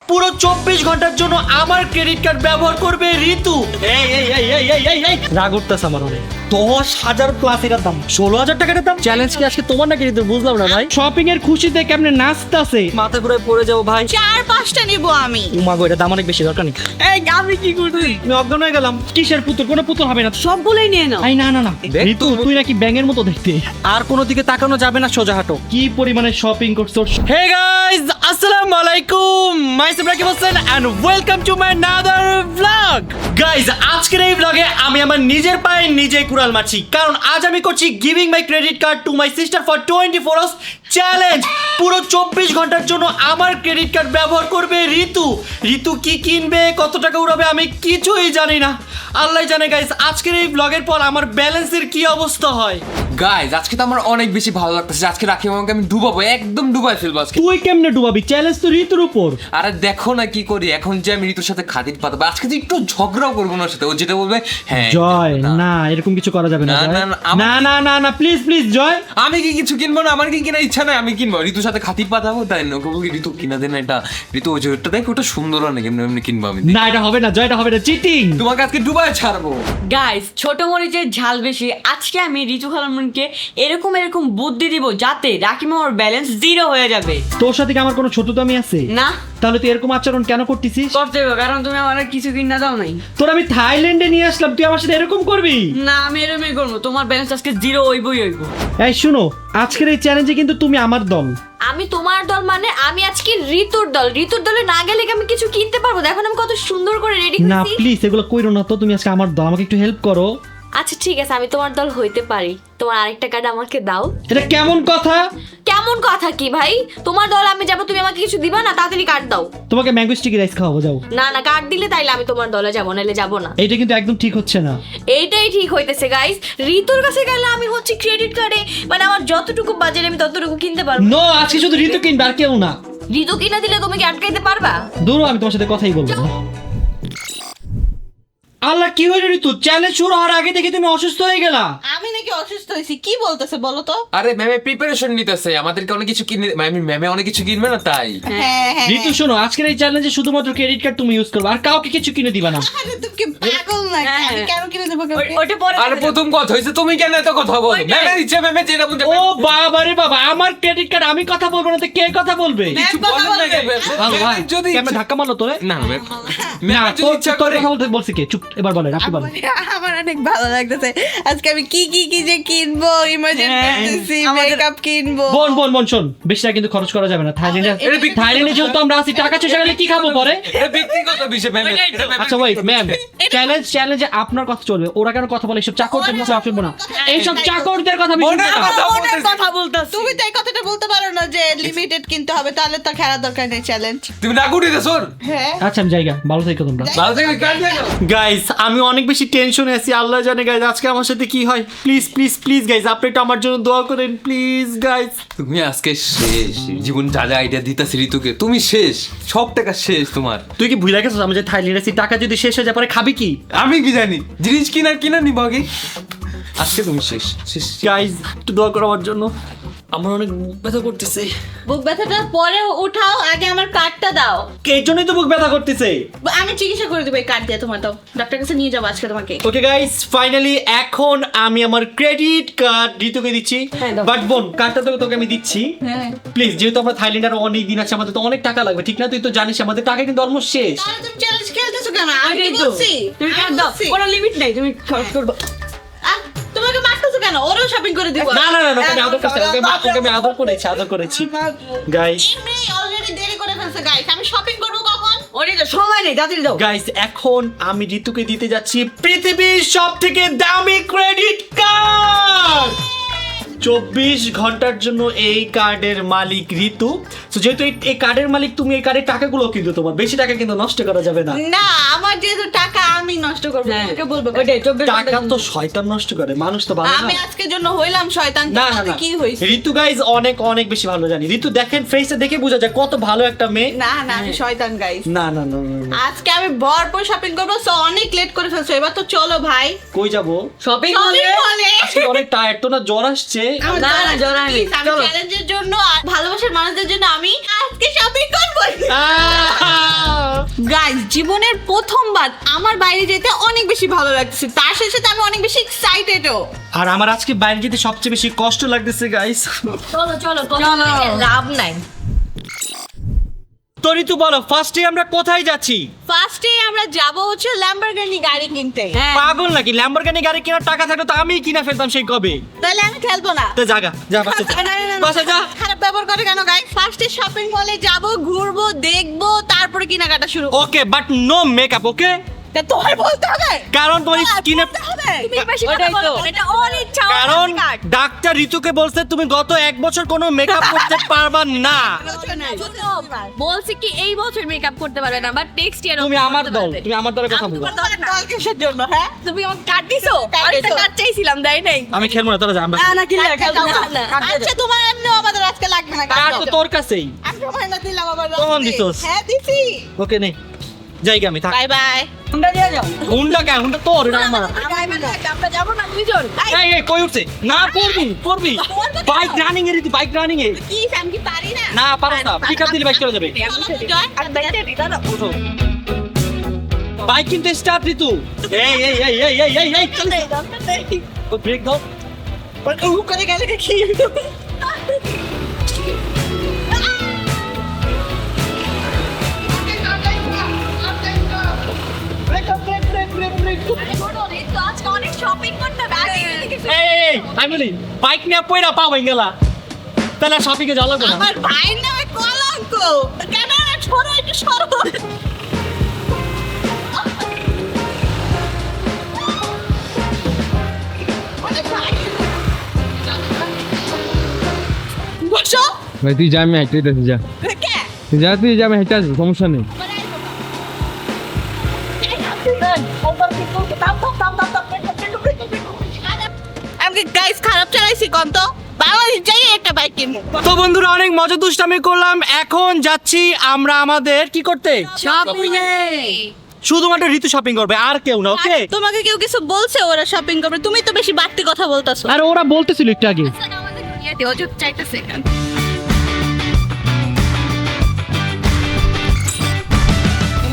পুরো 24 ঘন্টার জন্য আমার ক্রেডিট কার্ড ব্যবহার করবে ঋতু। এই রাগ উঠতেছে আমার অনেক। 10,000 প্লাস এর দাম, 16,000 টাকার দাম। চ্যালেঞ্জ কি আজকে তোমার নাকি ঋতু? বুঝলাম না ভাই। শপিং এর খুশিতে কেমনে নাচতাছে, মাথা ঘুরে পড়ে যাবো ভাই। 4-5টা নিব আমি। উমা গো, এটা দাম অনেক বেশি, দরকার নেই। এই আমি কি করছি? আমি অজ্ঞান হয়ে গেলাম। কিসের পুতুল? কোনো পুতুল হবে না। সবগুলোই নিয়ে নাও। এই না ঋতু, তুই নাকি ব্যাঙের মতো দেখতে। আর কোনো দিকে তাকানো যাবে না, সোজা হাঁটো। কি পরিমাণে শপিং করছো। হে গাইস, আসসালামু আলাইকুম। Myself Rakib Hossain and welcome to my another blog. Guys, আজকের এই ব্লগে আমি আমার নিজের পায়ে নিজেই কুড়াল মারছি, কারণ আজ আমি করছি giving my credit card to my sister for 24 hours challenge. পুরো 24 ঘন্টার জন্য আমার ক্রেডিট কার্ড ব্যবহার করবে ঋতু। ঋতু কি কিনবে, কত টাকা উড়াবে, আমি কিছুই জানি না, আল্লাহ জানে। গাইস, আজকের এই ব্লগের পর আমার ব্যালেন্সের কি অবস্থা হয়। গাইজ আজকে তো আমার অনেক বেশি ভালো লাগতেছে। আজকে রাখি আমাকে আমি ডুবাবো, একদম ডুবাই ফেলবো আজকে। তুই কেমনে ডুবাবি? চ্যালেঞ্জ তো ঋতুর উপর। আরে দেখো না কি করি এখন, যে আমি ঋতুর সাথে খাতির পাতাবো। আজকে তো একটু ঝগড়াও করবো না সাথে, ও যেটা বলবে হ্যাঁ। জয় না, এরকম কিছু করা যাবে না। না, না, না না না না, প্লিজ প্লিজ জয়। আমি কি কিছু কিনবো না? আমার কি কেনার ইচ্ছা নাই, আমি কিনবো। ঋতুর সাথে খাতির পাতাবো, তাই না? ওকে বলবি ঋতু কিনা দেন এটা। ঋতু ওই যে ওটা দেখ, ওটা সুন্দর অনেক, এমনি এমনি কিনবো আমি। না, এটা হবে না জয়, এটা হবে না, চিটিং। তোমাকে আজকে ডুবাই ছাড়বো। গাইস, ছোট মরিচের ঝাল বেশি। আজকে আমি ঋতু খালামকে এরকম বুদ্ধি দিব যাতে রাকি মামার ব্যালেন্স 0 হয়ে যাবে। তোর সাথে কি আমার কোনো ছোট দামি আছে? না তাহলে তুই এরকম আচরণ কেন করতেছিস? করতে হবে, কারণ তুমি আমার কিছু কিনা দাও নাই। তোর আমি থাইল্যান্ডে নিয়ে আসলাম, তুই আমার সাথে এরকম করবি? না, আমি এরকমই করবো। তোমার ব্যালেন্স আজকে 0 হইবই। এই শুনো, আজকের এই চ্যালেঞ্জে কিন্তু তুমি আমার দল। আমি তোমার দল মানে আমি আজকে ঋতুর দল। ঋতুর দলে না গেলে কি আমি কিছু কিনতে পারবো? দেখো না আমি কত সুন্দর করে রেডি না হয়েছি। প্লিজ এগুলো কইরো না তো, তুমি আজকে আমার দল, আমাকে একটু হেল্প করো। আচ্ছা ঠিক আছে, আমি তোমার দল হইতে পারি। তোমার আরেকটা কার্ড আমাকে দাও। এটা কেমন কথা? কেমন কথা কি ভাই? তোমার দল আমি যাবো, তুমি আমাকে কিছু দিবা না? তাড়াতাড়ি কার্ড দাও। তোমাকে ম্যাঙ্গো স্টিকি রাইস খাওয়াবো, যাও। না না, কার্ড দিলে তাইলে আমি তোমার দলে যাবো, নাহলে যাবো না। এইটা কিন্তু একদম ঠিক হচ্ছে না। এইটাই ঠিক হইতেছে গাইস। ঋতুর কাছে গেলে আমি হচ্ছে ক্রেডিট কার্ডে, মানে আমার যতটুকু বাজেট আমি ততটুকু কিনতে পারবো। নো, আজকে শুধু ঋতু কিনবে, আর কেউ না। ঋতু কিনা দিলে তুমি কি আটকাইতে পারবা? দূর, আমি তোমার সাথে কথাই বলবো না। আল্লাহ, কি হইল ঋতু? চ্যালেঞ্জ শুরু হওয়ার আগে থেকে তুমি অসুস্থ হয়ে গেলা। আমি নাকি অসুস্থ হয়েছি? কি বলতেছে বলো তো? আরে ম্যামে প্রিপারেশন নিতেছে, আমাদেরকে অনেক কিছু কিনে, ম্যামে অনেক কিছু কিনবে না তাই। হ্যাঁ ঋতু শোনো, আজকের এই চ্যালেঞ্জে শুধুমাত্র ক্রেডিট কার্ড তুমি ইউজ করবে, আর কাউকে কিছু কিনে দিবা না। আরে তুমি কি পাগল নাকি? হ্যাঁ। আমি কেন কিনে দেবো? ওটা পরে আরে প্রথম কথা হয়েছে, তুমি কেন এত কথা বলো? ম্যামের ইচ্ছে, ম্যামে যেটা বলতে। ও বাবা রে বাবা, আমার ক্রেডিট কার্ড আমি কথা বলবো না তো কে কথা বলবে? কিছু কথা বলেন না বলবে। কেন? ভালো ভাই, যদি কেমনে ধাক্কা মারলো তোরে? না না, ম্যাম যদি তোর ইচ্ছা তোর করে। কথা বলতে বলছি কে? চুপ, এবার বলে রাখি বলে। আমার অনেক ভালো লাগতেছে আজকে। আমি কি যে কিনবো, ইমার্জেন্সি মেকআপ কিনবো। বোন শোন, বেশি টাকা কিন্তু খরচ করা যাবে না। থাইল্যান্ডে যেহেতু আমরা আছি, টাকা শেষ হয়ে গেলে কি খাবো পরে? এটা ব্যক্তিগত বিষয় ম্যাম। আচ্ছা ওয়েট ম্যাম, চ্যালেঞ্জে আপনার কথা চলবে, ওরা কেন কথা বলে? এইসব চাকরদের মুখে শুনবো না, এইসব চাকরদের কথা আমি শুনবো না। অনেক কথা বলতাছি। তুমি তো এই কথাটা বলতে পারো না যে লিমিটেড কিনতে হবে, তাহলে তো খেলার দরকার নেই চ্যালেঞ্জ। তুমি রাগ উঠিয়ে শোন। হ্যাঁ আচ্ছা আমি জায়গা, ভালো থেকো তোমরা। ভালো থেকে কাট দেখো। গাইস, আমি অনেক বেশি টেনশনে আছি, আল্লাহ জানে গাইস আজকে আমার সাথে কি হয়। প্লিজ প্লিজ প্লিজ গাইস, আপনি একটু আমার জন্য দোয়া করেন প্লিজ গাইস। তুমি আজকে শেষ, জীবন যা যা আইডিয়া দিতাছি ঋতুকে, তুমি শেষ, সব টাকা শেষ তোমার। তুই কি ভুলে গেছিস আমি যে থাইল্যান্ডে আছি? টাকা যদি শেষ হয়ে যায় পরে খাবি কি? আমি কি জানি, জিনিস কিনা নিব আগে। আজকে তুমি শেষ। গাইস একটু দোয়া করো আমার জন্য, আমার অনেক বুক ব্যথা করতেছে। বুক ব্যথাটা পরে উঠাও, আগে আমার কার্ডটা দাও। এই জন্যই তো বুক ব্যথা করতেছে। আমি চিকিৎসা করে দেবো এই কার্ড দিয়ে। তোমার তো ডাক্তার কাছে নিয়ে যাবো আজকে তোমাকে। ওকে গাইস, ফাইনালি এখন আমি আমার ক্রেডিট কার্ড ঋতুকে দিচ্ছি। হ্যাঁ, দাও। বাট বোন, কার্ডটা তো তোকে আমি দিচ্ছি। হ্যাঁ প্লিজ, যেহেতু আমরা থাইল্যান্ডে আরো অনেক দিন আছে, আমাদের তো অনেক টাকা লাগবে, ঠিক না? তুই তো জানিস আমাদের টাকা কিন্তু অলমোস্ট শেষ। তাহলে তুমি চ্যালেঞ্জ খেলতেছো কেন? আমি কি ওইটাই তো। বলছি? তুমি কার্ড দাও, কোনো লিমিট নাই, তুমি খরচ করবে। আর তোমাকে মারতেছো কেন? ওরও শপিং করে দিব। না না না না, আমি আদর করছি, ওকে আমি আদর করেছি গাইস। এমনি অলরেডি দেরি করে ফেলছে গাইস। আমি শপিং করব কখন? ওরে তো সময় নেই, তাড়াতাড়ি দাও। গাইস, এখন আমি ঋতুকে দিতে যাচ্ছি পৃথিবীর সবথেকে দামি ক্রেডিট কার্ড। 24 ঘন্টার জন্য এই কার্ডের মালিক ঋতু। তো যেহেতু এই কার্ডের মালিক তুমি, এই কার্ডের টাকাগুলো কিন্তু তোমার, বেশি টাকা কিন্তু নষ্ট করা যাবে না। না, আমার যেহেতু টাকা আমি নষ্ট করব। তোমাকে বলবো ওইটাই 24 টাকা তো শয়তান নষ্ট করে, মানুষ তো ভালো আমি না। আজকের জন্য হইলাম শয়তান। না না তাতে না, কি হইছে? ঋতু গাইজ অনেক অনেক বেশি ভালো জানি। ঋতু দেখেন, ফেসটা দেখে বোঝা যায় কত ভালো একটা মেয়ে। না না, আমি শয়তান গাইস। না না না না, না। আজকে আমি ভরপুর শপিং করবো, সো অনেক লেট করে ফেলছো। এবার তো চলো ভাই। কই যাবো? শপিং শপিং মলে। আজকে অনেক টায়ার্ড তো, না জ্বর আসছে? না, না, জ্বর হয়নি। আমি চলো। চ্যালেঞ্জের জন্য আর ভালোবাসার মানুষদের জন্য আমি আজকে শপিং করবো। গাইস জীবনের প্রথমবার আমার বাইরে যেতে অনেক বেশি ভালো লাগছে, তার সাথে সাথে আমি অনেক বেশি এক্সাইটেডও। আর আমার আজকে বাইরে যেতে সবচেয়ে বেশি কষ্ট লাগতেছে গাইস। চলো চলো লাভ নাই। তো ঋতু বলো, ফার্স্টে আমরা কোথায় যাচ্ছি? ফার্স্টে আমরা যাব হচ্ছে ল্যাম্বরগিনি গাড়ি কিনতে। পাগল নাকি? ল্যাম্বরগিনি গাড়ি কেনার টাকা থাকলে তো আমি কিনা ফেলতাম সেই কবে। তাহলে আমি খেলবো না। তো জাগা যা বাসে যা। বাসে যা। খারাপ ব্যবহার করে কেন গাইস? ফার্স্টে শপিং মলে যাব, ঘুরবো, দেখবো, তারপরে কেনাকাটা শুরু। ওকে, বাট নো মেকআপ, ওকে? তা তোমার বলতে হবে, কারণ তোমার স্কিনে, তুমি বেশি কথা বলো না, এটা ওর ইচ্ছা, ওর কারণ কাট। ডাক্তার ঋতুকে বলছে তুমি গত 1 বছর কোনো মেকআপ করতে পারবা না। বলছি কি এই বছর মেকআপ করতে পারবে না, বাট নেক্সট ইয়ার তুমি আমার দল, তুমি আমার দলের কথা বলো। দল কিসের জন্য? হ্যাঁ তুমি আমাকে কাট দিছো, কাট আরেকটা দিছো। কাট চাইছিলাম, দেই নাই। আমি খেলবো না, তোরা যা। আমরা না খেলবো না। আচ্ছা তোমার এমনি আমাদের আজকে লাগবে না। কার তো তোর কাছেই। আমি সময় না দিলাম আবার। কখন দিছোস? হ্যাঁ দিছি। ওকে নে, যাই আমি থাক। Bye bye. হুন্ডা কেন? হুন্ডা তোর, এটা আমার। আমরা যাবো না দুইজন। এই এই কই উঠছে? না পড়বি পড়বি। বাইক রানিং এর রীতি, বাইক রানিং এ। কি আমি কি পারি না? না পারছ না, পিকআপ দিলে বাইক চলে যাবে। বাইক কিন্তু স্টার্ট ঋতু। এই এই এই এই এই এই এই চল। ও ব্রেক দাও। করে গেলে কি? অনেক শপিং করতে হবে। এই এই এই আমি বলি বাইক নিয়ে পয়রা পা হয়ে গেলা, তাহলে শপিং এ যাওয়া লাগবে না। আমার ভাই নামে কলঙ্ক। ক্যামেরা সরো, একটু সরো। বসো। ভাই তুই যা, আমি হাইটাইতেছি, যা কে? তুই যা, তুই যা, আমি হাইটা আছি, সমস্যা নেই। আমি গাইস খারাপ চালাইছি কোন তো? বাংলাদেশ যাই একটা বাইক কিনবো। তো বন্ধুরা, অনেক মজা দুষ্টামি করলাম, এখন যাচ্ছি আমরা আমাদের কি করতে? শপিং এ শুধুমাত্র ঋতু শপিং করবে, আর কেউ না, ওকে? তোমাকে কেউ কিছু বলছে ওরা শপিং করবে? তুমি তো বেশি বাড়তি কথা বলতাছো। আর ওরা বলতেছিল একটু আগে। আমাদের দুনিয়াতে অযুত চাইতেছে।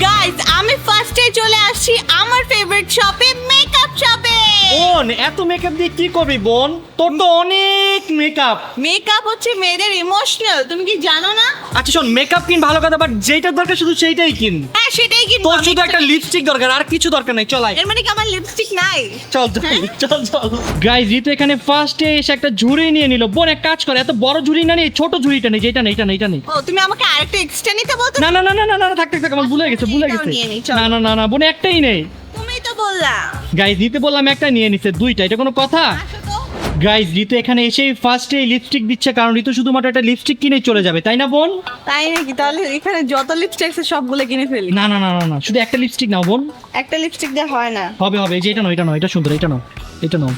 গাইস আমি ফার্স্টে চলে আসছি আমার ফেভারিট শপে, মেকআপ শপে। বোন, এত মেকআপ দিয়ে কি করবি বোন? তোর তো অনেক মেকআপ। মেকআপ হচ্ছে মেয়েদের ইমোশনাল, তুমি কি জানো না? আচ্ছা শোন, মেকআপ কিন ভালো কথা, বাট যেটা দরকার শুধু সেইটাই কিন। হ্যাঁ সেটাই কি। তোর শুধু একটা লিপস্টিক দরকার, আর কিছু দরকার নাই। চল আয়, এর মানে কি আমার লিপস্টিক নাই? চল চল চল চল। গাইস, ঋতু এখানে ফার্স্টে এসে একটা ঝুড়ি নিয়ে নিল। বোন এক কাজ করে, এত বড় ঝুড়ি না নিয়ে ছোট ঝুড়িটা নেই, যেটা নেই, এটা নেই, এটা নেই। ও তুমি আমাকে আরেকটা এক্সট্রা নিতে বলতো? না না না না না না, থাক থাক থাক, আমার ভুলে গেছে, ভুলে গেছে। নিয়ে নিই, চল। না না না না বোন, একটাই নেই। তুমি তো বললা। গাইস, দিতে বললাম একটা, নিয়ে নিছে দুইটা, এটা কোনো কথা? আসো তো। গাইস, ঋতু এখানে এসেই ফার্স্টে লিপস্টিক দিচ্ছে, কারণ ঋতু শুধুমাত্র একটা লিপস্টিক কিনে চলে যাবে, তাই না বোন? তাই নাকি? তাহলে এখানে যত লিপস্টিক আছে সবগুলো কিনে ফেলি। না না না না না, শুধু একটা লিপস্টিক নাও বোন। একটা লিপস্টিক দিয়ে হয় না। হবে হবে, এই যে এটা নাও, এটা নাও, এটা সুন্দর, এটা নাও, এটা নাও।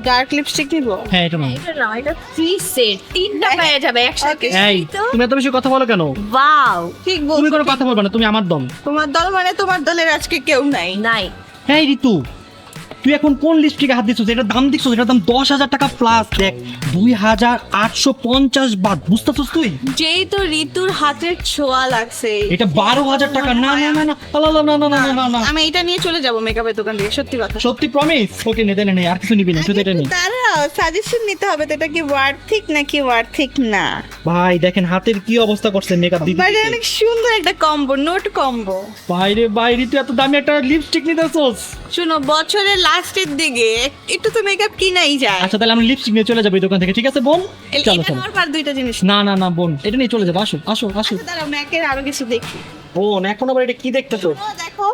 ডার্ক লিপস্টিক নিব। হ্যাঁ এটা নাও। এটা না, এটা 3 সেট, তিনটা পেয়ে যাবে একসাথে। এই তুমি এত বেশি কথা বলো কেন? ওয়াও, ঠিক তুমি বলছো। কোনো কথা বলবে না, তুমি আমার দল। তোমার দল মানে তোমার দলের আজকে কেউ নাই। নাই। হ্যাঁ ঋতু, তুই এখন কোন লিপস্টিকে হাত দিচ্ছিস? এটার দাম দেখছিস? এটার দাম 10,000 টাকা প্লাস। দেখ 2,850 বাদ, বুঝতেছিস তুই? যেই তো ঋতুর হাতের ছোঁয়া লাগছে। এটা 12,000 টাকা। না না না না না না না না না না। আমি এটা নিয়ে চলে যাব মেকআপের দোকান থেকে, সত্যি কথা। সত্যি প্রমিস? ওকে নে, নে আর কিছু নিবি না, শুধু এটা নে। দাঁড়াও, সাজেশন নিতে হবে তো, এটা কি ওয়ার্থিক নাকি ওয়ার্থিক না। ভাই দেখেন হাতের কি অবস্থা করছে মেকআপ দিতে বাট দিতে। অনেক সুন্দর একটা কম্বো, নোট কম্বো। বাইরে বাইরে তুই এত দামি একটা লিপস্টিক নিতেছস। শুনো, বছরের লাস্টের দিকে একটু তো মেকআপ কিনাই যায়। আচ্ছা তাহলে আমরা লিপস্টিক নিয়ে চলে যাবো এই দোকান থেকে, ঠিক আছে বোন? চলো এটা চলো। নেওয়ার পর দুইটা জিনিস। না না না বোন, এটা নিয়ে চলে যাবো, আসো আসো আসো। আচ্ছা দাঁড়াও, ম্যাকের আরো কিছু দেখি। বোন এখন আবার এটা কি দেখতেছো? ও দেখো,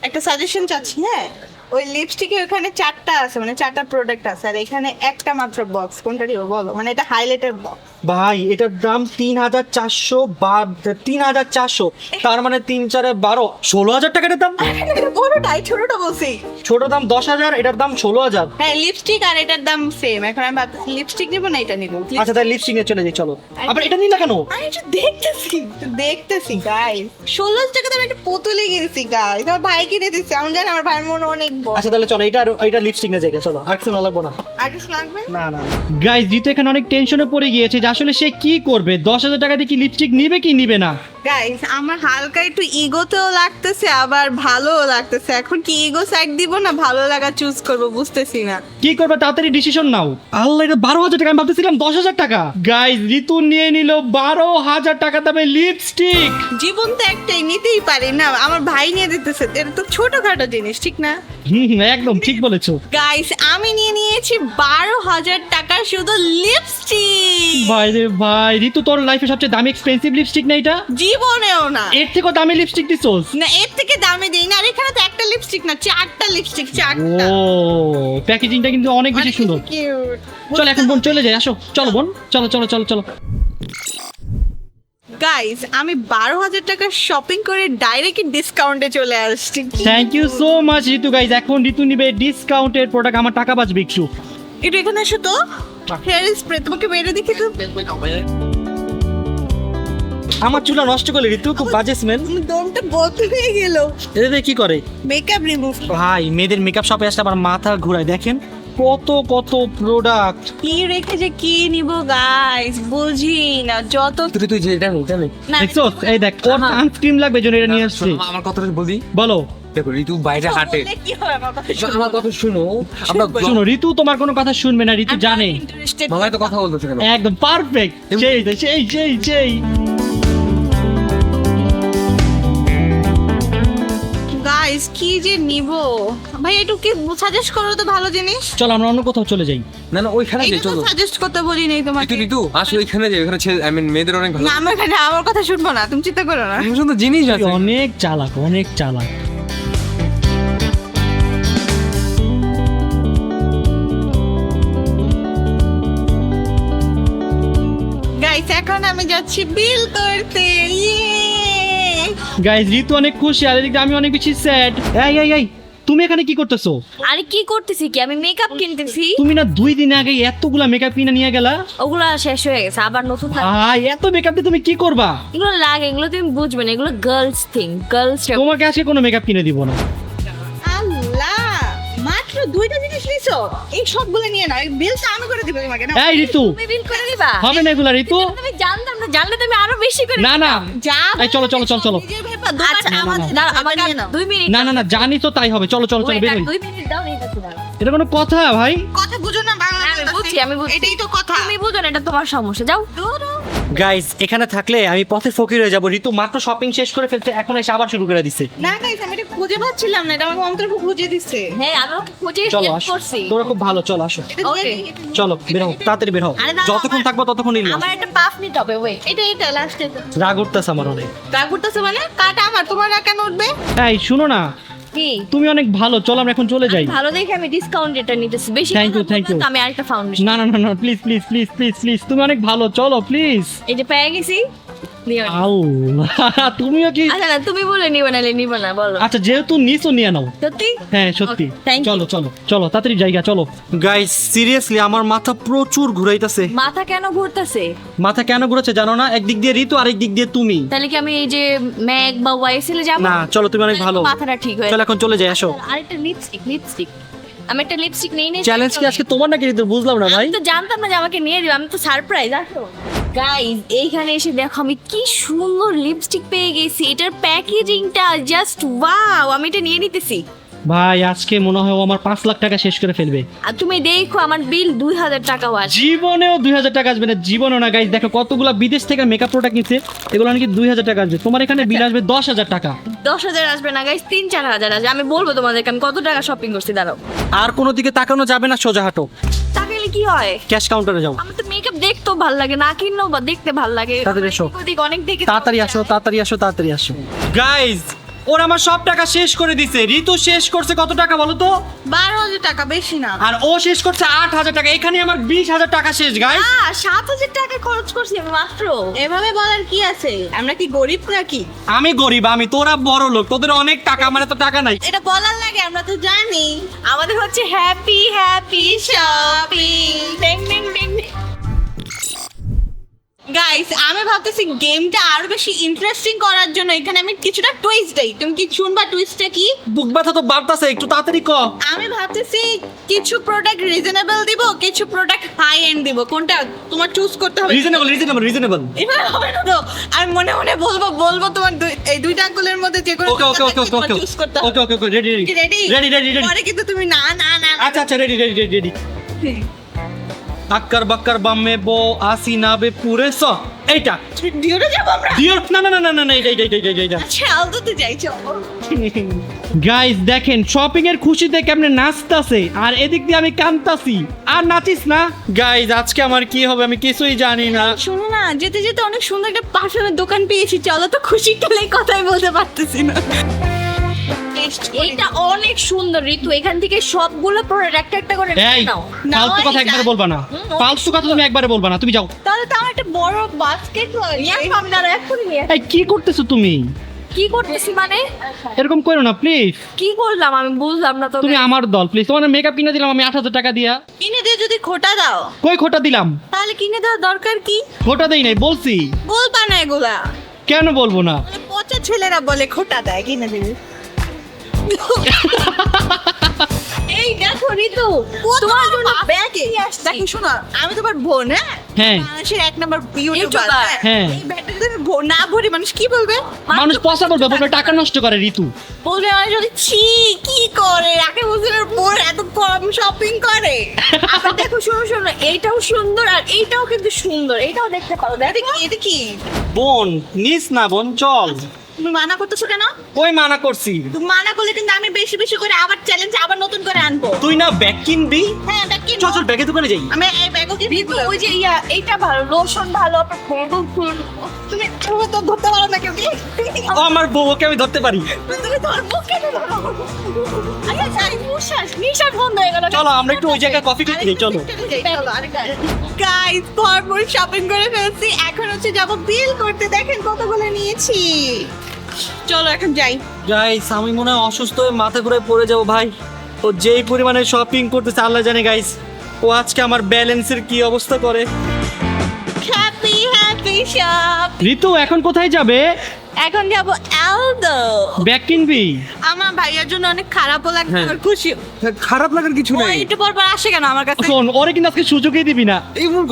একটা সাজেশন চাচ্ছি। হ্যাঁ, ওই লিপস্টিকের ওখানে 4টা আছে, মানে 4টা প্রোডাক্ট আছে, আর এখানে একটা মাত্র বক্স। কোনটা দিব বলো? মানে এটা হাইলাইটের বক্স। ভাই এটার দাম 3,400 বা 3,400, তার মানে 3 4 12, 16,000 টাকা এটার দাম। বড়টাই, ছোটটা বলছি। ছোট দাম 10,000, এটার দাম 16,000। হ্যাঁ, লিপস্টিক আর এটার দাম সেম। এখন আমি ভাবতেছি লিপস্টিক নিব না এটা নিব। আচ্ছা তাহলে লিপস্টিক নিয়ে চলে যাই, চলো। আবার এটা নিলা কেন? আমি একটু দেখতেছি গাইস। 16 টাকা দাম একটা পুতুলে কিনেছি গাইস। আমার ভাই কিনে দিচ্ছে। আমি জানি আমার ভাইয়ের মন অনেক বড়। আচ্ছা তাহলে চলো, এটা লিপস্টিক নিয়ে যাই, চলো। আর কিছু না লাগবো না। আর কিছু লাগবে? না না গাইস, জিতু এখানে অনেক টেনশনে পড়ে গিয়েছে যে আসলে সে কি করবে। 10,000 টাকা দিয়ে কি লিপস্টিক নিবে কি নিবে না। গাইস আমার হালকা একটু ইগোতেও লাগতেছে আবার ভালোও লাগতেছে। এখন কি ইগো সাইড দিব না ভালো লাগা চুজ করব বুঝতেছি না। কি করবে তাড়াতাড়ি ডিসিশন নাও। আল্লাহ, এটা 12,000 টাকা, আমি ভাবতেছিলাম 10,000 টাকা। গাইজ, ঋতু নিয়ে নিল 12,000 টাকা দামে লিপস্টিক। জীবন তো একটাই, নিতেই পারি না। আমার ভাই নিয়ে দিতেছে, এটা তো ছোটখাটো জিনিস, ঠিক না? একদম ঠিক বলেছো। গাইস আমি নিয়ে নিয়েছি 12,000 টাকার শুধু লিপস্টিক। ভাই রে ভাই, ঋতু তোর লাইফে সবচেয়ে দামি এক্সপেন্সিভ লিপস্টিক না এটা? জীবনেও না, এর থেকেও দামি লিপস্টিক দিছোস? না এর থেকে দামে দেই না। আর এখানে তো একটা লিপস্টিক না, 4টা লিপস্টিক, 4টা। ও, প্যাকেজিংটা কিন্তু অনেক বেশি সুন্দর। কিউট। চল এখন বোন চলে যাই, আসো চলো বোন, চলো চলো চলো চলো। গাইস আমি 12,000 টাকা শপিং করে ডাইরেক্ট ডিসকাউন্টে চলে আসছি। Thank you so much Ritu. Guys, এখন ঋতু নিবে ডিসকাউন্টের প্রোডাক্ট, আমার টাকা বাঁচবে একটু। একটু এখানে আসো তো। হেয়ার স্প্রে তোমাকে মেরে দেখি তো। আমার চুলা নষ্ট করলে ঋতু, খুব বাজে স্মেল। দমটা বন্ধ হয়ে গেল। এদের কি করে মেকআপ রিমুভ। ভাই, মেয়েদের মেকআপ শপে আসলে আমার মাথা ঘুরায়। দেখেন কত কত প্রোডাক্ট। কি রেখে যে কি নিব গাইস বুঝি না। যত তুই যে এটা নেই না দেখছো, এই দেখ ওর সানস্ক্রিন লাগবে জন্য এটা নিয়ে আসছি। আমার কথাটা বলি, বলো। দেখো ঋতু বাইরে হাঁটে, বললে কি হয় আমার কথা শোনো। আমার কথা শুনো। আমরা শোনো, ঋতু তোমার কোনো কথা শুনবে না, ঋতু জানে। Interested। মামাই তো কথা বলতেছে কেন? একদম পারফেক্ট। সেই সেই সেই সেই। গাইস কি যে নিব ভাই, একটু কি সাজেস্ট করো তো ভালো জিনিস। চলো আমরা অন্য কোথাও চলে যাই। না না, ওইখানে যাই, এইটা তো চলো। সাজেস্ট করতে বলি নাই তোমাকে। ঋতু আসো, ওইখানে যাই, ওখানে আই মিন মেয়েদের অনেক ভালো না আমার এখানে আমার কথা শুনবো না, তুমি চিন্তা করো না। সুন্দর জিনিস আছে। অনেক চালাক, অনেক চালাক। গাইস এখন আমি যাচ্ছি বিল করতে। গাইজ, ঋতু অনেক খুশি আর এদিকে আমি অনেক বেশি স্যাড। এই এই এই, তুমি এখানে কি করতেছো? আরে কি করতেছি কি, আমি মেকআপ কিনতেছি। তুমি না 2 দিন আগে এতগুলা মেকআপ কিনে নিয়ে গেলা? ওগুলা শেষ হয়ে গেছে, আবার নতুন থাকবে। ভাই, এত মেকআপ দিয়ে তুমি কি করবা? এগুলো লাগে, এগুলো তুমি বুঝবে না, এগুলো গার্লস থিং, গার্লস। তোমাকে আজকে কোনো মেকআপ কিনে দিব না। আল্লাহ, মাত্র 2টা জিনিস নিছো, এই সবগুলো নিয়ে নাও। এই বিলটা আমি করে দিব তোমাকে না। এই ঋতু, তুমি বিল করে দিবা? হবে না এগুলা ঋতু। তুমি জানতাম না, জানলে তুমি আরো বেশি করে না না, যা এই চলো চলো চলো চলো। নিজের ভেপা দোকান আচ্ছা আমাদের না, আমাকে আমাকে নিয়ে নাও। 2 মিনিট। না না না, জানি তো তাই হবে। চলো চলো চলো, বের হই। 2 মিনিট দাও, নিয়ে যাচ্ছি দাঁড়াও। এটা কোনো কথা ভাই? কথা বুঝো না বাংলা? আমি বুঝছি, আমি বুঝছি। এটাই তো কথা। তুমি বুঝো না, এটা তোমার সমস্যা। যাও। গাইস, এখানে থাকলে আমি পথে ফকির হয়ে যাব। ঋতু মাত্র শপিং শেষ করে ফেলতে, এখন এসে আবার শুরু করে দিছে। না গাইস আমি এটা খুঁজে পাচ্ছিলাম না, এটা আমার অন্তর্ভ খুঁজে দিচ্ছে। হ্যাঁ, আমি ওকে খুঁজে চলো হেল্প আসো, করছি। তোরা খুব ভালো, চলো আসো। এটা দিয়ে Okay. দিই। চলো বের হও, তাড়াতাড়ি বের হও। আরে না, যতক্ষণ থাকবো ততক্ষণ আমার একটা পাফ নিতে হবে। ওয়েট, এটা লাস্টে রাগ উঠতেছে আমার অনেক। রাগ করতেছে মানে কাটা আমার, তোমার রাগ কেন উঠবে? এই শুনো না, কি তুমি অনেক ভালো, চলো আমরা এখন চলে যাই। ভালো দেখে আমি ডিসকাউন্ট এটা নিতেছি। বেশি Thank you, কথা thank বলবো you. না তো, আমি আরেকটা ফাউন্ডেশন। না না না না, please please please please please, তুমি অনেক ভালো, চলো প্লিজ। এই যে পেয়ে গেছি, নিও না। আল্লাহ, তুমিও কি? আচ্ছা না, তুমি বলে নিবে না, নিবে না, বলো। আচ্ছা, যেহেতু নিছো নিয়ে নাও। সত্যি? হ্যাঁ সত্যি। Okay, thank you. চলো চলো চলো, তাড়াতাড়ি জায়গা চলো। গাইস, সিরিয়াসলি আমার মাথা প্রচুর ঘুরাইতেছে। মাথা কেন ঘুরতেছে? মাথা কেন ঘুরাচ্ছে জানো না? একদিক দিয়ে ঋতু, আরেক দিক দিয়ে তুমি। তাহলে কি আমি এই যে ম্যাক বা ওয়াইসেলে যাব? না, চলো তুমি অনেক ভালো। মাথাটা ঠিক হয়ে চলো এখন চলে যাই, আসো। আরেকটা লিপস্টিক আমি একটা লিপস্টিক নিয়ে নিয়েছি। চ্যালেঞ্জ কি আজকে তোমার নাকি ঋতু? বুঝলাম না ভাই। আমি তো জানতাম না যে আমাকে নিয়ে দিবে, আমি তো সারপ্রাইজ। আসো গাইস, এইখানে এসে দেখো আমি কি সুন্দর লিপস্টিক পেয়ে গেছি। এটার প্যাকেজিংটা জাস্ট ওয়াও, আমি এটা নিয়ে নিতেছি। ভাই, আজকে মনে হয় ও আমার 5 লাখ টাকা শেষ করে ফেলবে। আর তুমি দেখো আমার বিল 2000 টাকা আছে। জীবনেও 2000 টাকা আসবে না, জীবনেও না। গাইস দেখো, কতগুলা বিদেশ থেকে মেকআপ প্রোডাক্ট নিচ্ছে, এগুলো নাকি 2000 টাকা আসবে। তোমার এখানে বিল আসবে 10,000 টাকা। 10,000 আসবে না গাইস, 3-4 হাজার আসবে। আমি বলবো তোমাদেরকে আমি কত টাকা শপিং করছি, দাঁড়াও। আর কোনো দিকে তাকানো যাবে না, সোজা হাঁটো। তাহলে কি হয়? ক্যাশ কাউন্টারে যাও। আমার তো মেকআপ দেখতেও ভালো লাগে, না কিনলেও বা দেখতে ভালো লাগে। তাড়াতাড়ি এসো। ওদিক অনেক দেখে তাড়াতাড়ি আসো, তাড়াতাড়ি আসো, তাড়াতাড়ি আসো। গাইস, ওরা আমার সব টাকা শেষ করে দিছে। ঋতু শেষ করছে কত টাকা বলো তো? 12,000 টাকা, বেশি না। আর ও শেষ করছে 8,000 টাকা। এখানে আমার 20,000 টাকা শেষ গাইস। 7,000 টাকা খরচ করছি আমি মাত্র। এভাবে বলার কি আছে? আমরা কি গরিব নাকি? আমি গরিব, তোরা বড় লোক, তোদের অনেক টাকা, আমার তো টাকা নাই। এটা বলার লাগে, আমরা তো জানি। আমাদের হচ্ছে হ্যাপি হ্যাপি শপিং। গাইস আমি ভাবতেছি গেমটা আরো বেশি ইন্টারেস্টিং করার জন্য এখানে আমি কিছুটা টুইস্ট দেই। তুমি কি শুনবা টুইস্টটা কি? বুক ব্যথা তো বাড়তাছে, একটু তাড়াতাড়ি ক। আমি ভাবতেছি কিছু প্রোডাক্ট রিজনেবল দিব, কিছু প্রোডাক্ট হাই এন্ড দিব। কোনটা তোমার চুজ করতে হবে। রিজনেবল। এবার হবে না তো, আমি মনে মনে বলবো তোমার এই দুইটা আঙ্গুলের মধ্যে যে কোনো ওকে চুজ করতে হবে। ওকে রেডি রেডি পরে কিন্তু তুমি না না না না। আচ্ছা রেডি আক্কার বাক্কার বাম্মে বো আসি নাবে পুরে স এইটা ডিওরে যাব আমরা। ডিওর না এইটা আচ্ছা আলদোতে যাই চলো। গাইস দেখেন শপিং এর খুশিতে কেমনে নাচতাছে আর এদিক দিয়ে আমি কাঁদতাছি। আর নাচিস না গাইস, আজকে আমার কি হবে আমি কিছুই জানি না। শোনো না, যেতে যেতে অনেক সুন্দর একটা পারফিউমের দোকান পেয়েছি, চলো তো। খুশি খেলে কথাই বলতে পারতেছি না। এইটা অনেক সুন্দর ঋতু, এখান থেকে সবগুলো প্রোডাক্ট একটা করে এই নাও। ফালতু কথা একবারে বলবা না, ফালতু কথা তুমি একবারে বলবা না, তুমি যাও। তাহলে তো আমার একটা বড় বাস্কেট নিয়ে আসবো আমি, দাঁড়াও, এক্ষুনি নিয়ে আসবো। এই কি করতেছো তুমি? কি করতেছি মানে? এরকম করো না প্লিজ। কি করলাম আমি বুঝলাম না তো। তুমি আমার দল প্লিজ। তোমার মেকআপ কিনে দিলাম আমি 8,000 টাকা দিয়া। কিনে দিয়ে যদি খোটা দাও কই খোটা দিলাম? তাহলে কিনে দেওয়ার দরকার কি? খোটা দেই নাই বলছি। বলবা না এগুলা, কেন বলবো না? মানে পচা ছেলেরা বলে খোটা দেয় কিনে দিবি। এই দেখো ঋতু, তোমার জন্য ব্যাগে দেখো, শোনো আমি তোমার বোন। হ্যাঁ। মানুষের এক নাম্বার ইউটিউবার। হ্যাঁ। এই ব্যাগটা যদি না ভরি মানুষ কি বলবে? মানুষ পয়সা বলবে, বলবে টাকা নষ্ট করে ঋতু। বলবে মানুষ যদি ছি কি করে, রাখে বছরের বোন এত কম শপিং করে। আবার দেখো, শোনো এইটাও সুন্দর আর এইটাও কিন্তু সুন্দর, এইটাও দেখতে পারো। দেখো এটা কি? বোন নিস না বোন, চল। তুমি মানা করতেছো কেন? ওই মানা করছি। তুমি মানা করলে কিন্তু আমি বেশি বেশি করে আবার চ্যালেঞ্জ আবার নতুন করে আনবো। তুই না ব্যাগ কিনবি? হ্যাঁ ব্যাগ কিনবো। চল ব্যাগের দোকানে যাই। আমি এই ব্যাগও কিনবো। ওই যে এইটা ভালো, লোশন ভালো, তুমি তো ধরতে পারো না কেউ কি? ও আমার বউকে আমি ধরতে পারি। তুমি ধরবো কেন? আচ্ছা নিঃশ্বাস বন্ধ হয়ে গেল। চলো আমরা একটু ওই জায়গায় কফি খেতে যাই, চলো। গাইস ভরপুর শপিং করে ফেলছি, এখন হচ্ছে যাব বিল করতে। দেখেন কতগুলো নিয়েছি। চলো এখন যাই। গাইস আমি মনে হয় অসুস্থ হয়ে মাথা ঘুরে পড়ে যাবো ভাই। ও যেই পরিমাণে শপিং করতেছে আল্লাহ জানে গাইস। ও আজকে আমার ব্যালেন্সের কি অবস্থা করে। Happy shop. ঋতু এখন কোথায় যাবে? এখন যাব এলদো। ব্যাগ কিনবি? আমার ভাইয়ার জন্য অনেক খারাপও লাগছে আর খুশি। খারাপ লাগার কিছু ও নেই। একটু পর আসে কেন আমার কাছে? শোন, ওরে কিন্তু আজকে সুযোগই দিবি না।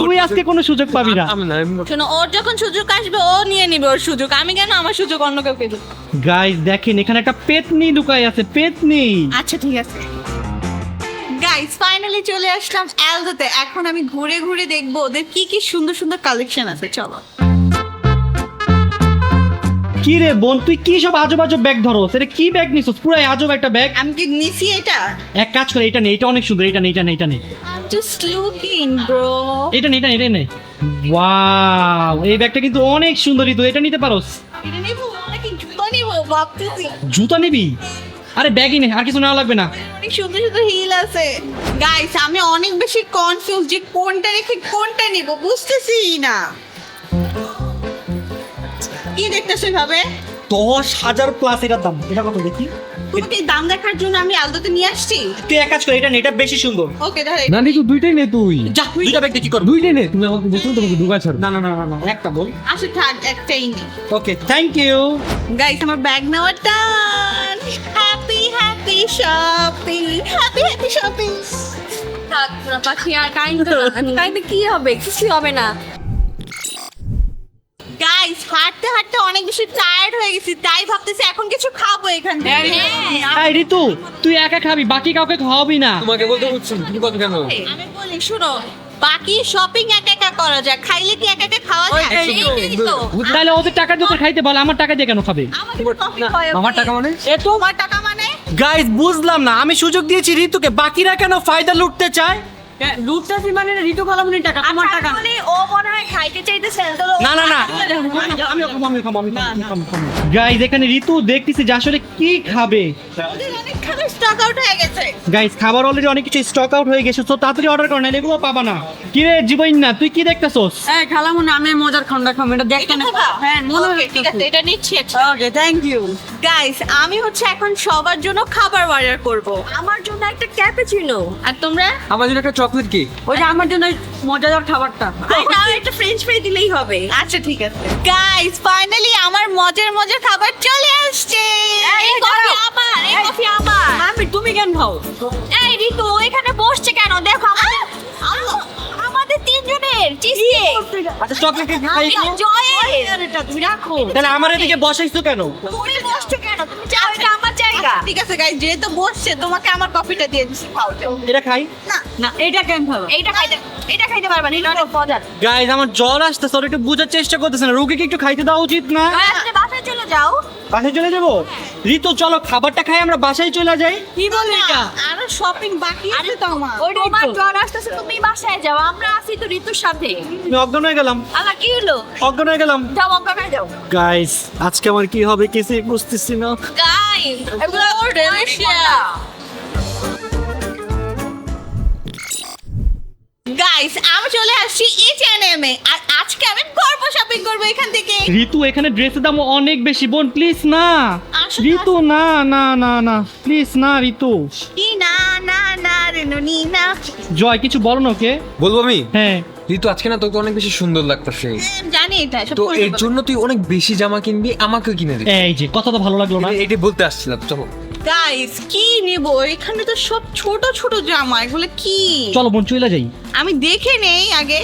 তুই আজকে কোনো সুযোগ পাবি না। আমি না শোনো, ওর যখন সুযোগ আসবে ও নিয়ে নিবে ওর সুযোগ। আমি কেন আমার সুযোগ অন্য কাউকে দেব? গাইস দেখেন এখানে একটা পেতনি লুকাই আছে, পেতনি। আচ্ছা ঠিক আছে। গাইস ফাইনালি চলে আসলাম এলদোতে। এখন আমি ঘুরে ঘুরে দেখবো ওদের কি কি সুন্দর সুন্দর কালেকশন আছে। চলো। কি রে বোন, তুই কি সব আজব আজব ব্যাগ ধরো? সেটা কি ব্যাগ নিছিস? পুরো আজব একটা ব্যাগ। আমি কি নিছি এটা? এক কাজ করে এটা নে, এটা অনেক সুন্দর। এটা নে। Just looking bro. এটা নে। ওয়াও, এই ব্যাগটা কিন্তু অনেক সুন্দর। তুই এটা নিতে পারোস। এটা নেব নাকি জুতো নেব ভাবতেছি। জুতা নিবি? আরে ব্যাগই নে, আর কিছু নেওয়া লাগবে না। অনেক সুন্দর সুন্দর হিল আছে। গাইস আমি অনেক বেশি কনফিউজ যে কোনটা রেখে কোনটা নেব, বুঝতেছি না। কি দেখতেছো ভাবে? 10,000 প্লাস এটার দাম। এটা কত দেখি? তোমাকে দাম দেখার জন্য আমি আলদোতে নিয়ে আসছি। তুই এক কাজ করে এটা নে, এটা বেশি সুন্দর। ওকে ধরে। না নিতু দুইটাই নে তুই। যা দুইটা ব্যাগ কি করবি? দুইটাই নে, তুমি আমাকে বলছো তোমাকে ঢুকা ছাড়। না একটা বল। আসো থাক, একটাই নি। Okay thank you. গাইস আমার ব্যাগ নেওয়ার টান। Happy shopping. Happy shopping. থাক না পাখি, আর কাইন্ড কি হবে? কিছু হবে না। গাইস হাঁটতে হাঁটতে অনেক বেশি টায়ার্ড হয়ে গেছি, তাই ভাবতেছি এখন কিছু খাবো এখান থেকে। এই ঋতু, তুই একা খাবি, বাকি কাউকে খাওয়াবি না। তোমাকে বলতে বলছি তুমি কথা কেন? আমি বলি শুনো, বাকি শপিং একা একা করা যায়, খাইলে কি একা একা খাওয়া যায়? একদমই তো। তাহলে ওদের টাকা দিয়ে ওদের খাইতে বল, আমার টাকা দিয়ে কেন খাবে? আমাকে কফি খাওয়াও। আমার টাকা মানে? তোমার টাকা মানে? গাইস বুঝলাম না, আমি সুযোগ দিয়েছি ঋতুকে, বাকিরা কেন ফায়দা লুটতে চায়? লুটটাছি মানে ঋতু খালামুনির টাকা, আমার টাকা না। বলে ও মনে হয় খাইতে চাইতেছে তো। না গাইস এখানে ঋতু দেখতেছি যে আসলে কি খাবে। ওদের অনেক এখানে স্টক আউট হয়ে গেছে। গাইস খাবার অলরেডি অনেক কিছু স্টক আউট হয়ে গেছে, তো তাড়াতাড়ি অর্ডার কর, না এগুলো পাবা না। কি রে জীবন না, তুই কি দেখতেছস? এই খালামু না, আমি মজার খন্ডা খাম, এটা দেখতে না। হ্যাঁ মনে হয় ঠিক আছে, এটা নিচ্ছি। ওকে থ্যাংক ইউ। গাইস আমি হচ্ছে এখন সবার জন্য খাবার অর্ডার করব। আমার জন্য একটা ক্যাপুচিনো। আর তোমরা? আমার জন্য একটা চকলেট কেক। ওই যে আমার জন্য ওই মজাদার খাবারটা। আর একটা ফ্রেঞ্চ ফ্রাই দিলেই হবে। আচ্ছা ঠিক আছে। গাইস ফাইনালি আমার মজার মজার খাবার চলে আসছে। এই কফি আমার, এই কফি আমার। আমি তুমি কেন খাও? এই ঋতু এখানে বসছে কেন? দেখো আমাদের তিনজনের চিজ কেক। আচ্ছা চকলেট কেক খাই তো। জয়ের। এটা তুমি রাখো। তাহলে আমার এদিকে বসাইছো কেন? তুমি বসছো কেন? তুমি চাও এটা আমার জায়গা। ঠিক আছে গাইস, যেহেতু বসছে তোমাকে আমার কফিটা দিয়ে দিচ্ছি, খাও। এটা খাই। না এটা কেন খাবো? এইটা খাইতে পারবা না, এটা মজার। গাইস আমার জ্বর আসতেছে, ওরা একটু বোঝার চেষ্টা করতেছে না, রোগীকে একটু খাইতে দেওয়া উচিত না? আপনি বাসায় চলে যাও। বাসায় চলে যাবো? ঋতু চলো খাবারটা খাই, আমরা বাসায় চলে যাই। কি বলে এটা? আরো শপিং বাকি আছে তো আমার। ওই তোমার জ্বর আসতেছে, তুমি বাসায় যাও, আমরা আছি তো ঋতুর সাথে। আমি অজ্ঞান হয়ে গেলাম, আল্লাহ কি হলো? অজ্ঞান হয়ে গেলাম। যাও অজ্ঞান যাও। গাইস আজকে আমার কি হবে কিছুই বুঝতেছি না। গাইস এগুলো delicious. গাইস আমি চলে আসছি H&M এ, আর আজকে আমি করব শপিং করব এখান থেকে। ঋতু এখানে ড্রেসের দাম অনেক বেশি, বোন প্লিজ না। আসো, ঋতু না না না না প্লিজ না ঋতু। ই না না না রেনুনি না। জয় কিছু বলো না ওকে। বলবো আমি? হ্যাঁ ঋতু আজকে না তোকে অনেক বেশি সুন্দর লাগতেছে, জানি এটা সব তো করে এর দেবো। জন্য তুই অনেক বেশি জামা কিনবি, আমাকে কিনে দিবি। এই যে কথা তো ভালো লাগলো না। এটাই বলতে আসছিলাম, চলো। গাইস কি নিব? এখানে তো সব ছোট ছোট জামা, এগুলো কি? চলো বোন চলে যাই। আমি দেখে নেই আগে।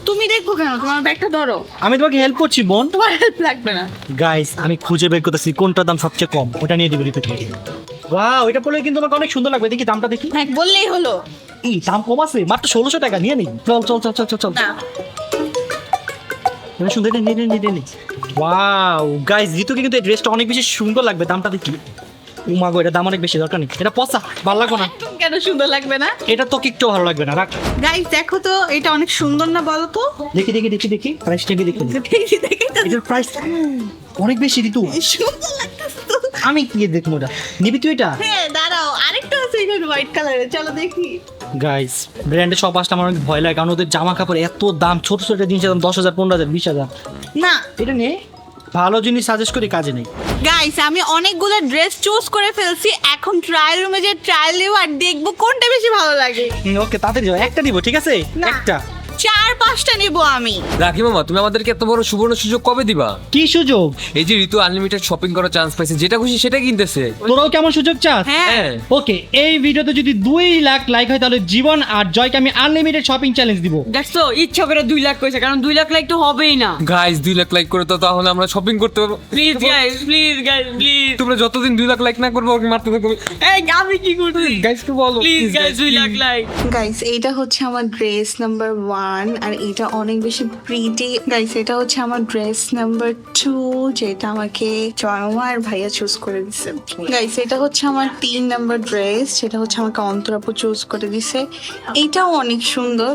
তুমি দেখো কেন? তোমার ব্যাগটা ধরো। আমি তোমাকে হেল্প করছি বোন। তোমার হেল্প লাগবে না। গাইস আমি খুঁজে বের করতেছি কোনটার দাম সবচেয়ে কম, ওটা নিয়ে দিবি ঋতুকে। ওয়াও এটা পড়লে কিন্তু তোমাকে অনেক সুন্দর লাগবে, দেখি দামটা দেখি। হ্যাঁ বললেই হলো। এই দাম কম আছে, মাত্র 1600 টাকা, নিয়ে নিই। চল চল চল চল চল চল। না এটা সুন্দর, নিয়ে নিয়ে। ওয়াও গাইস ঋতুকে কিন্তু এই ড্রেসটা অনেক বেশি সুন্দর লাগবে, দামটা দেখি। উমাগো এটা দাম অনেক বেশি, দরকার নেই, এটা পচা, ভালো লাগবে না। কেন সুন্দর লাগবে না? এটা তো একটু ভালো লাগবে না, রাখ। গাইস দেখো তো এটা অনেক সুন্দর না, বলো তো? দেখি দেখি দেখি দেখি প্রাইসটা কি দেখি। দেখি দেখি তো এটার প্রাইস অনেক বেশি ঋতু। সুন্দর লাগতেছে তো। আমি কি দেখবো এটা, নিবি তুই এটা? হ্যাঁ দাঁড়াও, আরেকটা আছে এখানে হোয়াইট কালারের, চলো দেখি। গাইস ব্র্যান্ডে সব আসলে আমার অনেক ভয় লাগে, কারণ ওদের জামা কাপড় এত দাম, ছোট ছোট জিনিসের দাম 10,000 15,000 20,000। না এটা নিয়ে ভালো জিনিস সাজেস্ট করি, কাজে নেই। গাইস আমি অনেকগুলো ড্রেস চুজ করে ফেলছি, এখন ট্রায়াল রুমে যে ট্রায়াল দেব আর দেখবো কোনটা বেশি ভালো লাগে। ওকে তাড়াতাড়ি যাও, একটা নিবো ঠিক আছে? না। একটা 4-5টা নিব আমি। রাখি মামা, তুমি আমাদেরকে এত বড় সুবর্ণ সুযোগ কবে দিবা? কি সুযোগ? এই যে ঋতু আনলিমিটেড শপিং করার চান্স পাইছে, যেটা খুশি সেটা কিনতেছে। তোরাও কেমন সুযোগ চাস? হ্যাঁ ওকে এই ভিডিওতে যদি 2 লাখ লাইক হয় তাহলে জীবন আর জয়কে আমি আনলিমিটেড শপিং চ্যালেঞ্জ দিব। দেখছো ইচ্ছা করে 2 লাখ কইছে, কারণ 2 লাখ লাইক তো হবেই না। গাইস 2 লাখ লাইক করে তো তাহলে আমরা শপিং করতে পারবো। Please guys, please guys, please. তোমরা যতদিন 2 লাখ লাইক না করবে ওকে মারতে থাকবে। এই আমি কি করছি? গাইস কে বলো please guys 2 lakh like. Guys এইটা হচ্ছে আমার ড্রেস নাম্বার 1 আর এটা অনেক বেশি প্রিটি। গাইস এটা হচ্ছে আমার ড্রেস নাম্বার 2 যেটা আমাকে জয়মা আর ভাইয়া চুজ করে দিছে। গাইস এটা হচ্ছে আমার 3 নাম্বার ড্রেস, যেটা হচ্ছে আমাকে অন্তরাপু চুজ করে দিছে। এইটাও অনেক সুন্দর।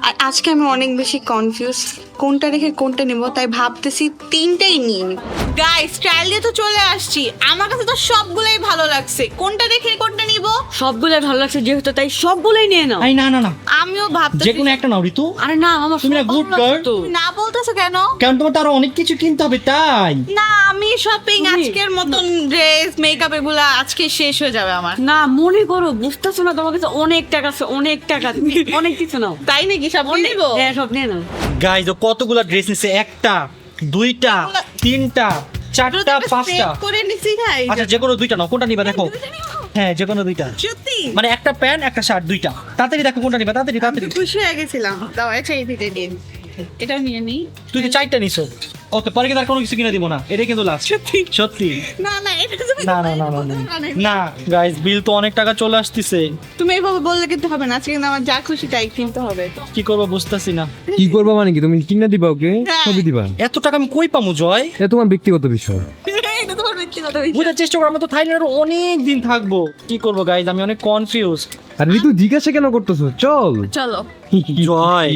আর আজকে আমি অনেক বেশি কনফিউজ কোনটা রেখে কোনটা নিব, তাই ভাবতেছি 3টাই নিয়ে নিব। গাইস ট্রায়াল দিয়ে তো চলে আসছি, আমার কাছে তো সবগুলোই ভালো লাগছে, কোনটা রেখে কোনটা নিব? সবগুলাই ভালো লাগছে যেহেতু, তাই সবগুলাই নিয়ে নাও। এই না না না, আমিও ভাবতেছি। যে কোনো একটা নাও ঋতু। আরে না আমার তুমি না good girl? না বলতেছো কেন? কারণ তোমার তো আরো অনেক কিছু কিনতে হবে তাই। না আমি শপিং তুমি- আজকের মতন ড্রেস মেকআপ এগুলা আজকে শেষ হয়ে যাবে আমার। না মনে করো, বুঝতেছো না, তোমার কাছে অনেক টাকা আছে, অনেক টাকা, তুমি অনেক কিছু নাও। তাই নাকি? সব নিব? হ্যাঁ সব নিয়ে নাও। গাইজ ও কতগুলা ড্রেস নিছে, একটা 2টা 3টা 4টা 5টা। করে নিছি ভাই। আচ্ছা যে কোনো 2টা নাও, কোনটা নিবা দেখো। হ্যাঁ যে কোনো 2টা, সত্যি মানে একটা প্যান্ট একটা শার্ট 2টা। তাড়াতাড়ি দেখো কোনটা নিবা, তাড়াতাড়ি তাড়াতাড়ি। খুশি হয়ে গেছিলাম। দাও একটা এই দিতে দিন, এটা নিয়ে নি। তুই তো 4টা নিছো। ওকে পরে কিন্তু আর কোনো কিছু কিনে দিব না, এটাই কিন্তু লাস্ট। সত্যি? সত্যি না না এটা তুমি না না না না না গাইজ বিল তো অনেক টাকা চলে আসতেছে, তুমি এইভাবে বললে কিন্তু হবে না, আজকে কিন্তু আমার যা খুশি তাই কিনতে হবে। কি করবো বুঝতেছি না। কি করবা মানে কি, তুমি কিনে দিবা ওকে? হ্যাঁ। ছবি দিবা? এত টাকা আমি কই পামু জয়? এটা তোমার ব্যক্তিগত বিষয়। এটা তোমার ব্যক্তিগত বিষয়। বুঝার চেষ্টা করো, আমরা তো থাইল্যান্ডে অনেক দিন থাকবো। কি করবো গাইজ, আমি অনেক কনফিউজ। আর ঋতু জিজ্ঞাসা কেন করতেছো? চল। চলো জয়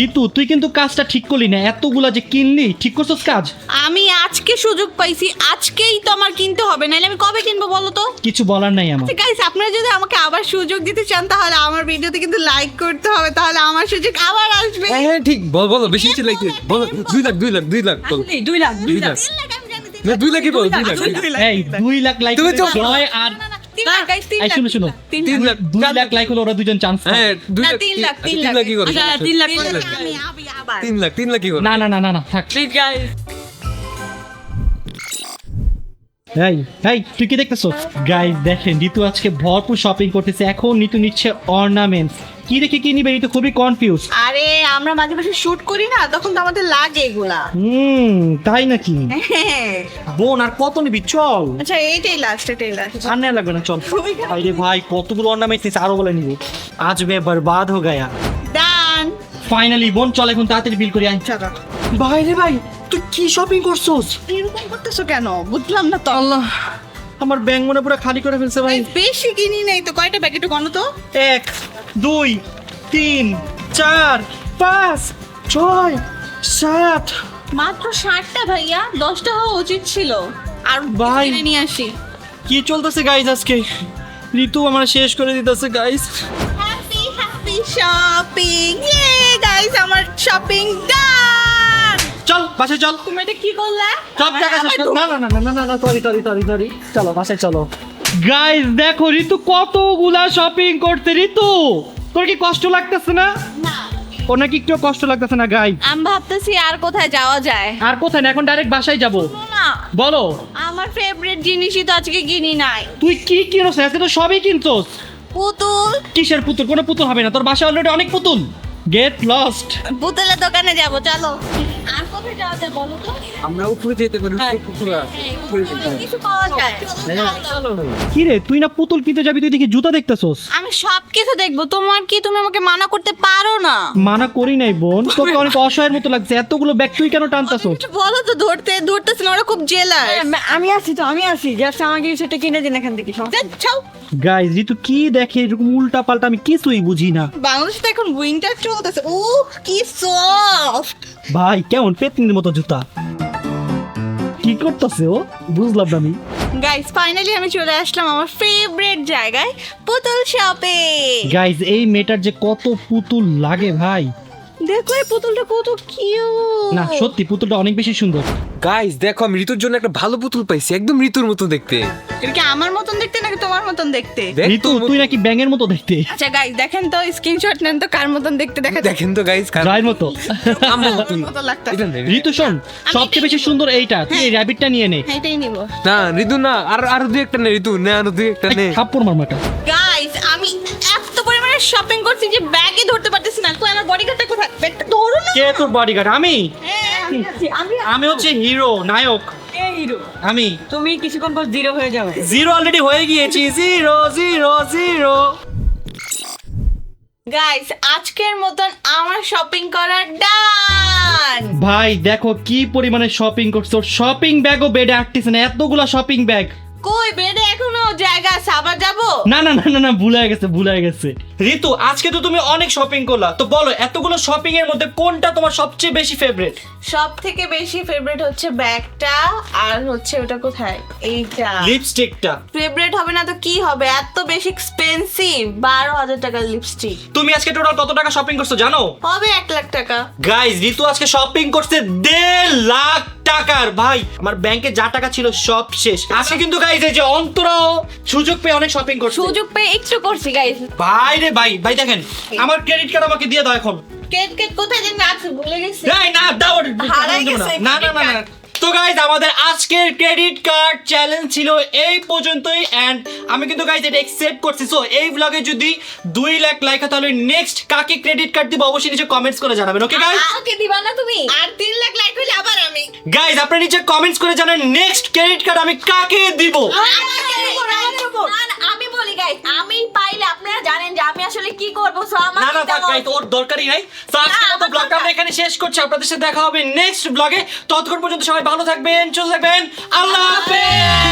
ঋতু, তুই কিন্তু কাজটা ঠিক করলি না, এতগুলা যে কিনলি, ঠিক করছিস কাজ? আমি আজকে সুযোগ পাইছি, আজকেই তো আমার কিনতে হবে, নাহলে আমি কবে কিনবো বলো তো? কিছু বলার নাই আমার। গাইস, আপনারা যদি আমাকে আবার সুযোগ দিতে চান তাহলে আমার ভিডিওতে কিন্তু লাইক করতে হবে, তাহলে আমার সুযোগ আবার আসবে। হ্যাঁ হ্যাঁ ঠিক, বলো বেশি বেশি লাগছে, বলো 2 লাখ 2 লাখ 2 লাখ বল। 2 লাখ 2 লাখ না 2 লাখই বল, 2 লাখ। এই 2 লাখ লাইক তুমি তো- জয় আর 3 লাখ গাইস, 3 এই লাখ। শুনো শুনো, 3 লাখ 2 লাখ লাইক হলো, ওরা দুজন চান্স। হ্যাঁ 2 না, লাখ 3 লাখ, 3 3 লাখ কি করে? আচ্ছা 3 লাখ 3 লাখ আমি আবার 3 লাখ কি করে? না না না না না থাক। Please guys. এই এই তুই কি দেখতেছো? গাইস দেখেন, ঋতু আজকে ভরপুর শপিং করতেছে। এখন ঋতু নিচ্ছে অর্নামেন্টস। কি দেখে কি নিবে, ঋতু খুবই কনফিউজ। আরে আমরা মাঝে মাঝে শুট করি না, তখন তো আমাদের লাগে এগুলা। তাই নাকি? হ্যাঁ। বোন আর কত নিবি? চল। আচ্ছা এটাই লাস্ট, এটাই লাস্ট। আর নেওয়া লাগবে না, চল। আরে ভাই কতগুলো অর্নামেন্টস নিচ্ছে, আরো বলে নিবো। আজ মে বরবাদ হো গায়া। ডান। ফাইনালি বোন, চল এখন তাড়াতাড়ি বিল করি। আয় চলো। ভাই রে ভাই, তুই কি শপিং করছস? এরকম করতেছো কেন বুঝলাম না তো। আল্লাহ, আমার ব্যাংক মনে পুরো খালি করে ফেলছে ভাই। বেশি কিনি নাই তো, কয়টা প্যাকেট গণ তো? 1 2 3 4 5 6 7। মাত্র 60টা ভাইয়া, 10টা হওয়া উচিত ছিল। আর ভাই। কিনে নিয়ে আসি। কি চলতেছে গাইস আজকে? ঋতু আমার শেষ করে দিতেছে গাইস। হ্যাপি হ্যাপি শপিং, ইয়ে গাইস, আমার শপিং ডান। চল বাসায় চল। তুমি এটা কি করলে? সব টাকা শেষ কর। না না না না না না, সরি সরি সরি সরি, চলো বাসায় চলো। গাইস দেখো, ঋতু কতগুলা শপিং করতে। ঋতু, তোর কি কষ্ট লাগতেছে না? না, ওর নাকি একটু কষ্ট লাগতেছে না গাইস। আমি ভাবতেছি আর কোথায় যাওয়া যায়। আর কোথায় না, এখন ডাইরেক্ট বাসায় যাব। না, বলো, আমার ফেভারিট জিনিসই তো আজকে কিনি নাই। তুই কি কিনছ? আজকে তো সবই কিনছস। পুতুল। কিসের পুতুল? কোনো পুতুল হবে না, তোর বাসায় অলরেডি অনেক পুতুল। Get lost. পুতুলের দোকানে যাব, চলো। আর কোথায় যাওয়া যায় বলো তো? আমরা উপরে যেতে পারি, উপরে কিছু পাওয়া যায়। কি রে, তুই না পুতুল কিনতে যাবি, তুই দেখি জুতা দেখতেছস। আমি সব কিছু দেখবো, তোমার কি, তুমি আমাকে মানা করতে পারো না? মানা করি নাই বোন, তোকে অনেক অসহায়ের মতো লাগছে। এতগুলো ব্যাগ তুই কেন টানতাছস? একটু বলো তো, ধরতেছিল, ওরা খুব জেলার। আমি আছি জাস্ট আমাকে সেটা কিনে দিন এখান থেকে। গাইস ঋতু কি দেখে এরকম উল্টা পাল্টা, আমি কিছুই বুঝি না। বাংলাদেশে তো এখন উইন্টার চলতেছে। ও কি সফট। ভাই কেমন পেতনির মতো জুতা। কি করতেছে ও, বুঝলাম না আমি। গাইস ফাইনালি আমি চলে আসলাম আমার ফেভারিট জায়গায়, পুতুল শপে। গাইস এই মেয়েটার যে কত পুতুল লাগে ভাই। দেখো এই পুতুলটা কত কিউট। না সত্যি পুতুলটা অনেক বেশি সুন্দর। গাইস দেখো, আমি ঋতুর জন্য একটা ভালো পুতুল পাইছি, একদম ঋতুর মতো দেখতে। এটা কি আমার মতন দেখতে নাকি তোমার মতন দেখতে? দেখ ঋতু তোর তুই নাকি ব্যাঙের মতো দেখতে। আচ্ছা গাইস দেখেন তো, স্ক্রিনশট নেন তো কার মতন দেখতে দেখা যায়। দেখেন তো গাইস, গায়ের মতো। আমার মতন মতো লাগতেছে। এটা নেই। ঋতু শোন, সবচেয়ে বেশি সুন্দর এইটা, তুই এই র্যাবিটটা নিয়ে নে। হ্যাঁ, এটাই নিব। না ঋতু না, আর দুই একটা নে ঋতু, না আরো দুই একটা নে। থাপ্পড় মারমাটা। গাইস আমি এত পরিমাণে শপিং করছি যে ব্যাগই ধরতে পারতেছি না। কই আমার বডিগার্ডটা কোথায়? ব্যাগটা ধরো না। কে তোর বডিগার্ড? আমি আমি আমি হচ্ছে হিরো নায়ক। এই হিরো, আমি তুমি কিছুক্ষণ পর 0 হয়ে যাবে। জিরো অলরেডি হয়ে গিয়েছি। 0 0 0। গাইস আজকের মতন আমার শপিং করা ডান। ভাই দেখো কি পরিমাণে শপিং করছো। শপিং ব্যাগও বেডে আটতেছে না, এতগুলা শপিং ব্যাগ। কই বেডে এখনো জায়গা আছে, আবার যাবো? না না না না না, ভুলে গেছে। ঋতু আজকে তো তুমি অনেক শপিং করলা, তো বলো এতগুলো শপিং এর মধ্যে কোনটা তোমার সবচেয়ে বেশি ফেভারিট? সব থেকে বেশি ফেভারিট হচ্ছে ব্যাগটা, আর হচ্ছে ওটা কোথায়, এইটা। লিপস্টিকটা। ফেভারিট হবে না তো কি হবে, এত বেশি এক্সপেন্সিভ। 12,000 টাকার লিপস্টিক তুমি আজকে টোটাল কত টাকা শপিং করছো জানো? হবে 1 লাখ টাকা। গাইস ঋতু আজকে শপিং করছে 1.5 লাখ টাকার। ভাই আমার ব্যাংকে যা টাকা ছিল সব শেষ আজকে। কিন্তু গাইস এই যে অন্তরাও সুযোগ পেয়ে অনেক শপিং করছে। সুযোগ পেয়ে একটু করছি গাইস। ভাই রে ভাই দেখেন, আমার ক্রেডিট কার্ড আমাকে দিয়ে দাও এখন। কেট কেট কোথায় যেন আছে ভুলে গেছি। এই না দাও, হারাই গেছে না না না না। তো গাইস আমাদের আজকের ক্রেডিট কার্ড চ্যালেঞ্জ ছিল এই পর্যন্তই, এন্ড আমি কিন্তু গাইস এটা অ্যাকসেপ্ট করছি। সো এই ব্লগে যদি 2 লাখ লাইক হয় তাহলে নেক্সট কাকে ক্রেডিট কার্ড দিব অবশ্যই নিচে কমেন্টস করে জানাবেন। Okay guys? আমাকে দিবা না তুমি? আর 3 লাখ লাইক হইলে আবার আমি। গাইস আপনারা নিচে কমেন্টস করে জানান নেক্সট ক্রেডিট কার্ড আমি কাকে দিব। আমাকে দিব, আমাকে দিব। না, না, আমি বলি গাইস আমি পাইলে আপনারা জানেন যে আমি আসলে কি করব সো আমার না না থাক গাইস, ওর দরকারই নাই। তো আজকের মতো ব্লগটা আমরা এখানে শেষ করছি। আপনাদের সাথে দেখা হবে নেক্সট ব্লগে। ততক্ষণ পর্যন্ত সবাই ভালো থাকবেন, সুস্থ থাকবেন। আল্লাহ হাফেজ।